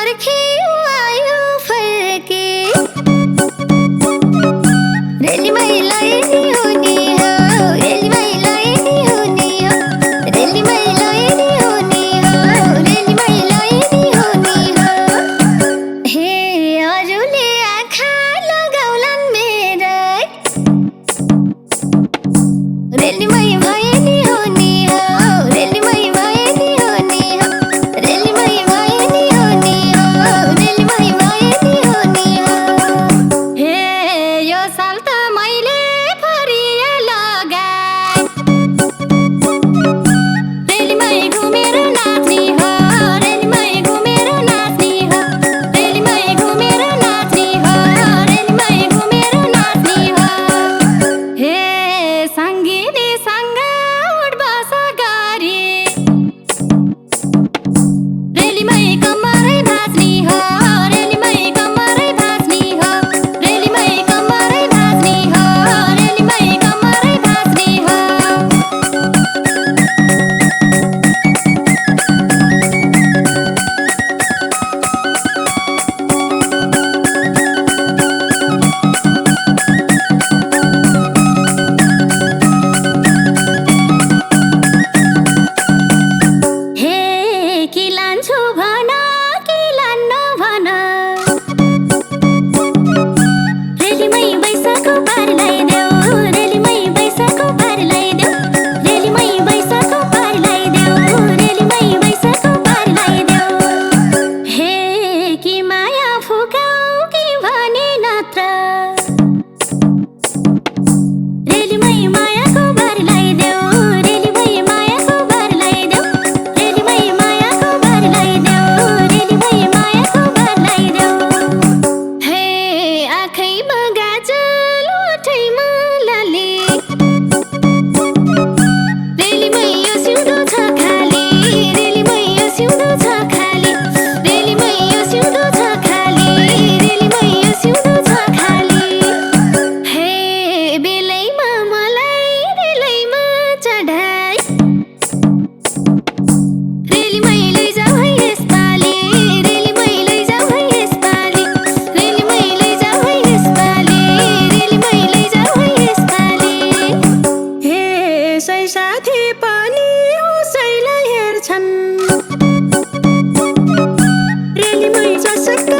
पर्खे आयो फर्के रेली मैलाई नि हुने हो रेली मैलाई नि हुने हो रेली मैलाई नि हुने हो रेली मैलाई नि हुने हो हे अरूले आँखा लगाउलान् मेरै रेली मै भए नि हुने हो रेली मै भए नि हुने हो रेली मै भए नि हुने हो रेली मै भए नि हुने हो हे यो साल त मैले फरिया लगाए रेली मै घुमेर नाच्ने हो रेली मै घुमेर नाच्ने हो रेली मै घुमेर नाच्ने हो रेली मै घुमेर नाच्ने हो हे सङ्गिनी सँग उठबस गरी रेली मै कम्मरै भाँच्ने हो रेली मै कम्मरै भाँच्ने हो रेली मै कम्मरै भाँच्ने हो रेली मै कम्मरै भाँच्ने हो हे कि लान्छु भन कि लान्न भन रेली मै बैसाको पार लगाइदेऊ रेली मै बैसाको पार लगाइदेऊ रेली मै बैसाको पार लगाइदेऊ रेली मै बैसाको पार लगाइदेऊ हे कि माया फुकाऊ कि भने नत्र रेली मै मायाको बार लगाइदेऊ रेली मै मायाको बार लगाइदेऊ रेली मै मायाको बार लगाइदेऊ रेली मै मायाको बार लगाइदेऊ हे आँखैमा गाजल ओठैमा लाली रेली मै यो सिउँदो छ खाली रेली मै यो सिउँदो छ खाली रेली मै यो सिउँदो छ खाली रेली मै यो सिउँदो छ खाली हे बेलैमा मलाई रेलैमा चढाई रेली मै लैजाऊ है यसपालि रेली मै लैजाऊ है यसपालि रेली मै लैजाऊ है यसपालि रेली मै लैजाऊ है यसपालि हे सै साथी पनि उसैलाई हेर्छन् रेली मै जसक्क